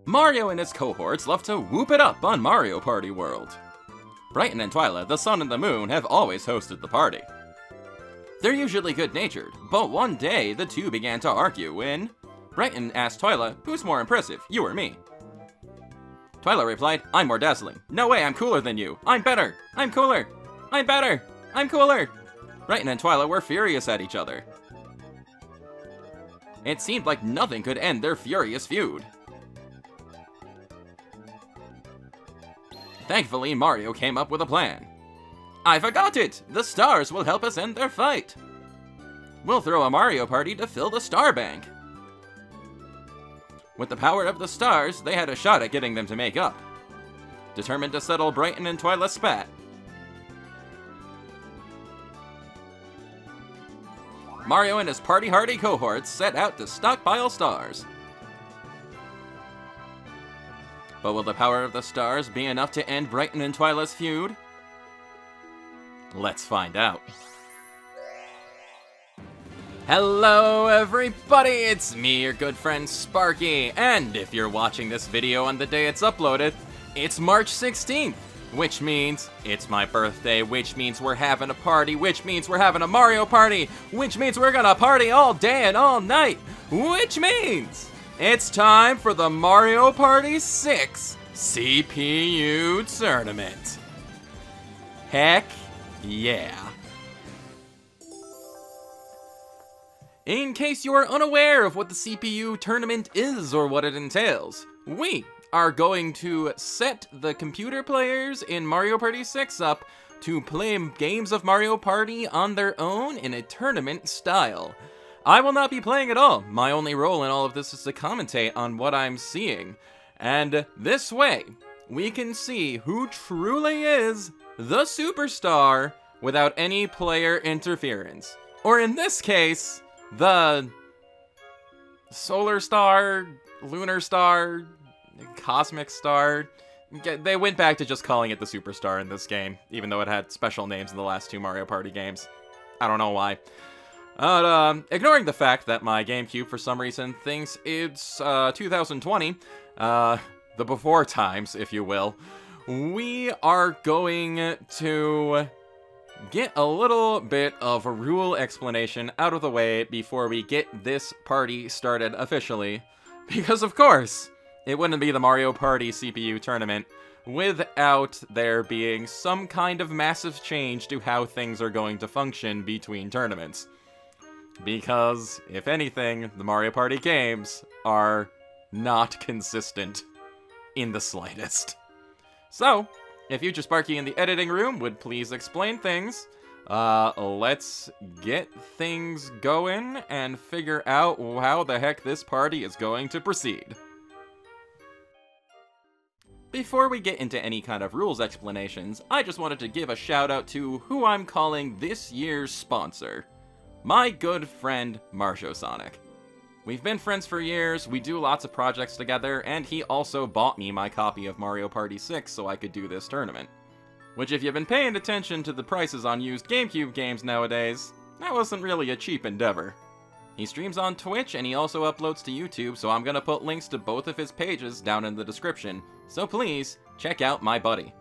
Mario and his cohorts love to whoop it up on Mario Party World. Brighton and Twyla, the sun and the moon, have always hosted the party. They're usually good-natured, but one day the two began to argue when Brighton asked Twyla, "Who's more impressive, you or me?" Twyla replied, "I'm more dazzling. No way, I'm cooler than you. I'm better. I'm cooler. I'm better. I'm cooler." Brighton and Twyla were furious at each other. It seemed like nothing could end their furious feud. Thankfully, Mario came up with a plan. "I forgot it! The stars will help us end their fight. We'll throw a Mario Party to fill the star bank." With the power of the stars, they had a shot at getting them to make up. Determined to settle Brighton and Twyla's spat, Mario and his party-hardy cohorts set out to stockpile stars. But will the power of the stars be enough to end Brighton and Twyla's feud? Let's find out. Hello everybody, it's me, your good friend Sparky, and if you're watching this video on the day it's uploaded, it's March 16th, which means it's my birthday, which means we're having a party, which means we're having a Mario Party, which means we're gonna party all day and all night, which means it's time for the Mario Party 6 CPU Tournament. Heck yeah. In case you are unaware of what the CPU Tournament is or what it entails, we are going to set the computer players in Mario Party 6 up to play games of Mario Party on their own in a tournament style. I will not be playing at all. My only role in all of this is to commentate on what I'm seeing. And this way, we can see who truly is the superstar without any player interference. Or in this case, the solar star, lunar star, cosmic star. They went back to just calling it the superstar in this game, even though it had special names in the last two Mario Party games. I don't know why. Ignoring the fact that my GameCube for some reason thinks it's 2020, the before times, if you will, we are going to get a little bit of a rule explanation out of the way before we get this party started officially. Because of course, it wouldn't be the Mario Party CPU Tournament without there being some kind of massive change to how things are going to function between tournaments. Because, if anything, the Mario Party games are not consistent in the slightest. So, if Future Sparky in the editing room would please explain things, let's get things going and figure out how the heck this party is going to proceed. Before we get into any kind of rules explanations, I just wanted to give a shout out to who I'm calling this year's sponsor. My good friend, Marsho Sonic. We've been friends for years, we do lots of projects together, and he also bought me my copy of Mario Party 6 so I could do this tournament. Which, if you've been paying attention to the prices on used GameCube games nowadays, that wasn't really a cheap endeavor. He streams on Twitch and he also uploads to YouTube, so I'm gonna put links to both of his pages down in the description, so please, check out my buddy.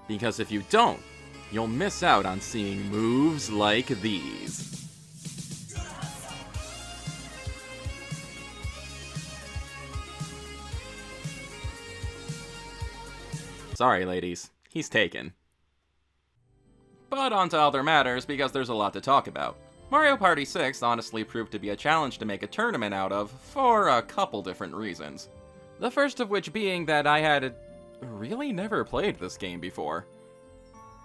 Because if you don't, you'll miss out on seeing moves like these. Sorry, ladies. He's taken. But on to other matters, because there's a lot to talk about. Mario Party 6 honestly proved to be a challenge to make a tournament out of for a couple different reasons. The first of which being that I had really never played this game before.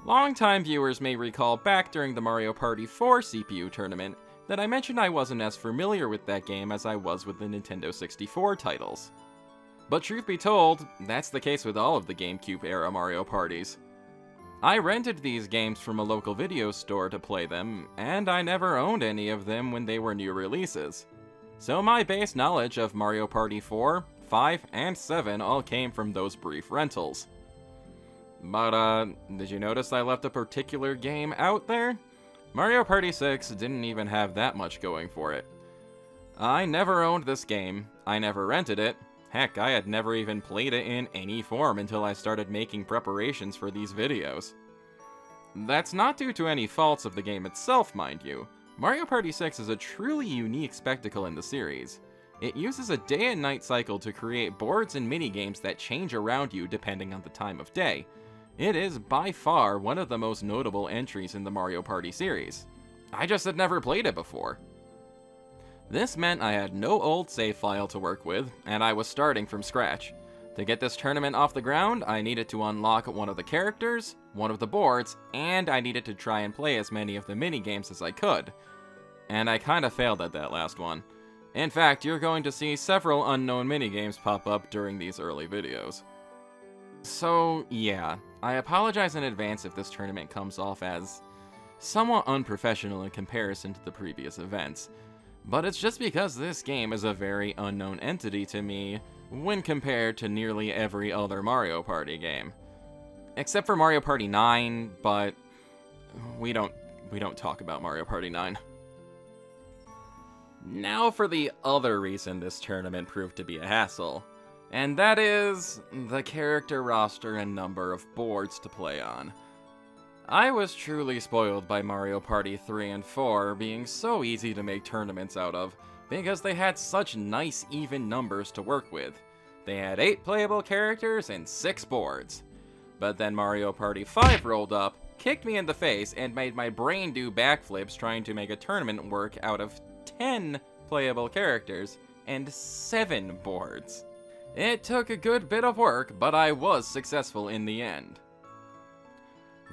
Longtime viewers may recall back during the Mario Party 4 CPU tournament that I mentioned I wasn't as familiar with that game as I was with the Nintendo 64 titles. But truth be told, that's the case with all of the GameCube-era Mario Parties. I rented these games from a local video store to play them, and I never owned any of them when they were new releases. So my base knowledge of Mario Party 4, 5, and 7 all came from those brief rentals. But, did you notice I left a particular game out there? Mario Party 6 didn't even have that much going for it. I never owned this game, I never rented it, Heck, I had never even played it in any form until I started making preparations for these videos. That's not due to any faults of the game itself, mind you. Mario Party 6 is a truly unique spectacle in the series. It uses a day and night cycle to create boards and minigames that change around you depending on the time of day. It is by far one of the most notable entries in the Mario Party series. I just had never played it before. This meant I had no old save file to work with, and I was starting from scratch. To get this tournament off the ground, I needed to unlock one of the characters, one of the boards, and I needed to try and play as many of the minigames as I could. And I kinda failed at that last one. In fact, you're going to see several unknown minigames pop up during these early videos. So, yeah, I apologize in advance if this tournament comes off as somewhat unprofessional in comparison to the previous events, but it's just because this game is a very unknown entity to me when compared to nearly every other Mario Party game. Except for Mario Party 9, but we don't talk about Mario Party 9. Now for the other reason this tournament proved to be a hassle, and that is the character roster and number of boards to play on. I was truly spoiled by Mario Party 3 and 4 being so easy to make tournaments out of, because they had such nice even numbers to work with. They had 8 playable characters and 6 boards. But then Mario Party 5 rolled up, kicked me in the face, and made my brain do backflips trying to make a tournament work out of 10 playable characters and 7 boards. It took a good bit of work, but I was successful in the end.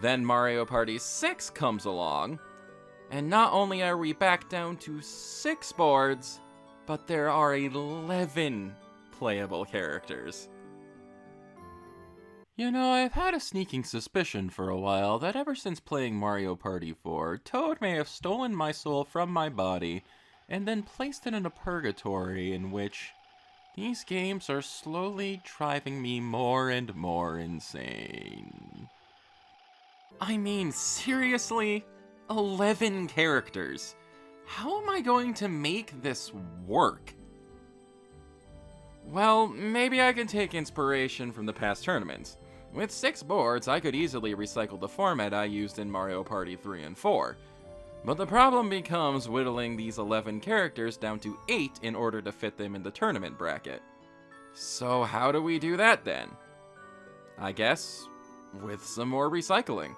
Then Mario Party 6 comes along, and not only are we back down to 6 boards, but there are 11 playable characters. You know, I've had a sneaking suspicion for a while that ever since playing Mario Party 4, Toad may have stolen my soul from my body and then placed it in a purgatory in which these games are slowly driving me more and more insane. I mean, seriously? 11 characters. How am I going to make this work? Well, maybe I can take inspiration from the past tournaments. With 6 boards, I could easily recycle the format I used in Mario Party 3 and 4. But the problem becomes whittling these 11 characters down to 8 in order to fit them in the tournament bracket. So how do we do that then? I guess with some more recycling.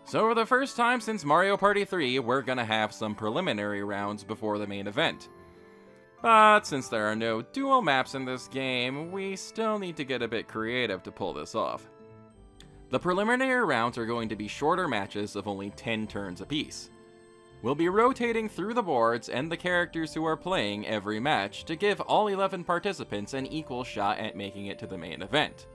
So for the first time since Mario Party 3, we're gonna have some preliminary rounds before the main event. But since there are no dual maps in this game, we still need to get a bit creative to pull this off. The preliminary rounds are going to be shorter matches of only 10 turns apiece. We'll be rotating through the boards and the characters who are playing every match to give all 11 participants an equal shot at making it to the main event.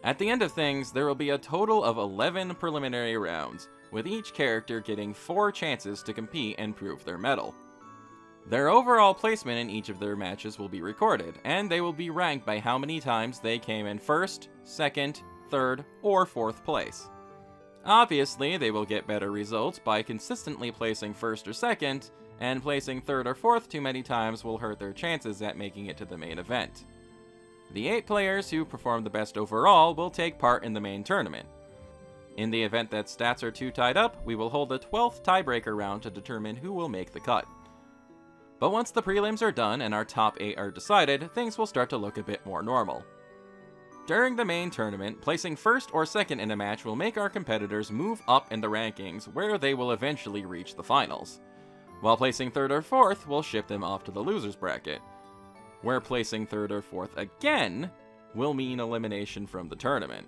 At the end of things, there will be a total of 11 preliminary rounds, with each character getting 4 chances to compete and prove their mettle. Their overall placement in each of their matches will be recorded, and they will be ranked by how many times they came in 1st, 2nd, 3rd, or 4th place. Obviously, they will get better results by consistently placing 1st or 2nd, and placing 3rd or 4th too many times will hurt their chances at making it to the main event. The 8 players who perform the best overall will take part in the main tournament. In the event that stats are too tied up, we will hold a 12th tiebreaker round to determine who will make the cut. But once the prelims are done and our top 8 are decided, things will start to look a bit more normal. During the main tournament, placing 1st or 2nd in a match will make our competitors move up in the rankings where they will eventually reach the finals, while placing 3rd or 4th will ship them off to the losers bracket, where placing 3rd or 4th again will mean elimination from the tournament.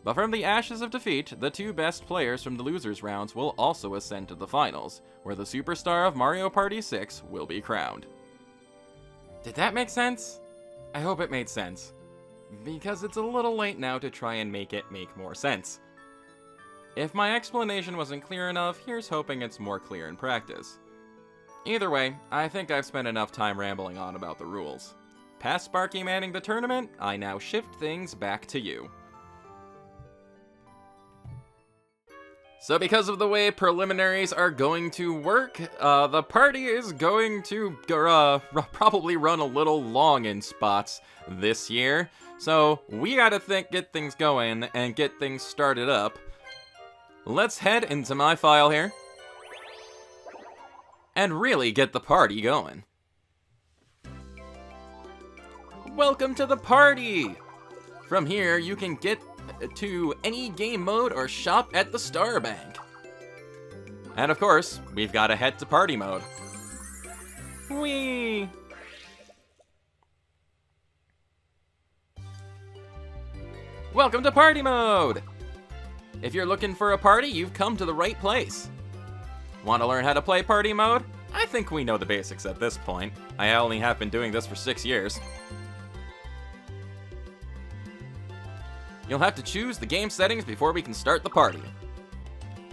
But from the ashes of defeat, the 2 best players from the losers rounds will also ascend to the finals, where the superstar of Mario Party 6 will be crowned. Did that make sense? I hope it made sense, because it's a little late now to try and make it make more sense. If my explanation wasn't clear enough, here's hoping it's more clear in practice. Either way, I think I've spent enough time rambling on about the rules. Past Sparky manning the tournament, I now shift things back to you. So because of the way preliminaries are going to work, the party is going to probably run a little long in spots this year. So we gotta get things going and get things started up. Let's head into my file here and really get the party going. Welcome to the party! From here, you can get to any game mode or shop at the Star Bank. And of course, we've got to head to party mode. Whee! Welcome to party mode! If you're looking for a party, you've come to the right place. Want to learn how to play party mode? I think we know the basics at this point. I only have been doing this for 6 years. You'll have to choose the game settings before we can start the party.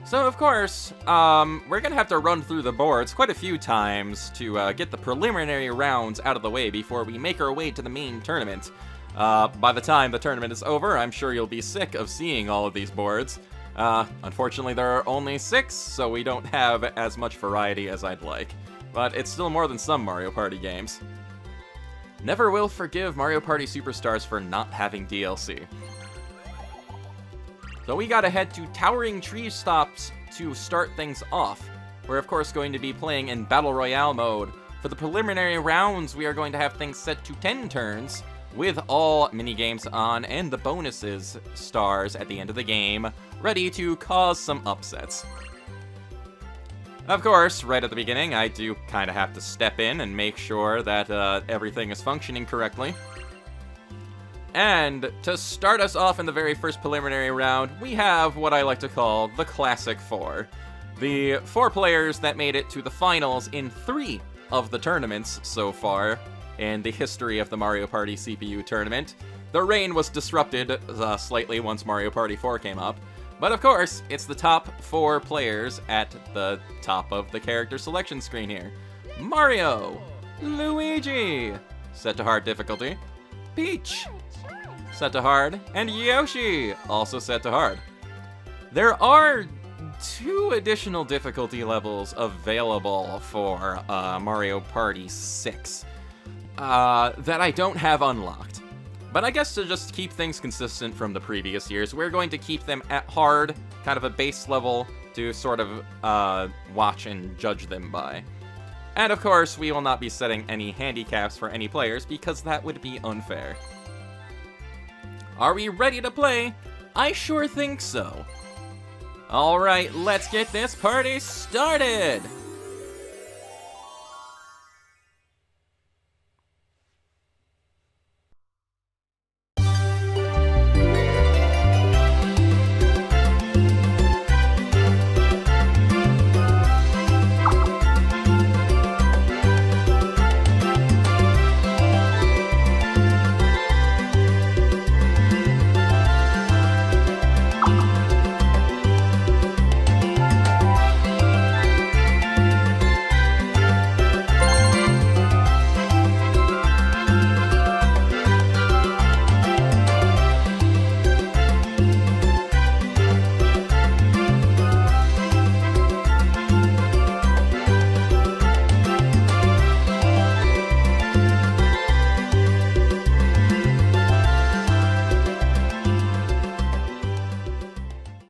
So, of course, we're gonna have to run through the boards quite a few times to get the preliminary rounds out of the way before we make our way to the main tournament. By the time the tournament is over, I'm sure you'll be sick of seeing all of these boards. Unfortunately, there are only 6, so we don't have as much variety as I'd like. But it's still more than some Mario Party games. Never will forgive Mario Party Superstars for not having DLC. So we gotta head to Towering Tree Stops to start things off. We're of course going to be playing in Battle Royale mode. For the preliminary rounds, we are going to have things set to 10 turns, with all minigames on and the bonuses stars at the end of the game, ready to cause some upsets. Of course, right at the beginning, I do kind of have to step in and make sure that everything is functioning correctly. And to start us off in the very first preliminary round, we have what I like to call the Classic Four. The 4 players that made it to the finals in 3 of the tournaments so far in the history of the Mario Party CPU tournament. The reign was disrupted slightly once Mario Party 4 came up, but of course, it's the top 4 players at the top of the character selection screen here. Mario, Luigi, set to hard difficulty, Peach, set to hard, and Yoshi, also set to hard. There are 2 additional difficulty levels available for Mario Party 6 that I don't have unlocked. But I guess to just keep things consistent from the previous years, we're going to keep them at hard, kind of a base level to sort of watch and judge them by. And of course, we will not be setting any handicaps for any players because that would be unfair. Are we ready to play? I sure think so. Alright, let's get this party started!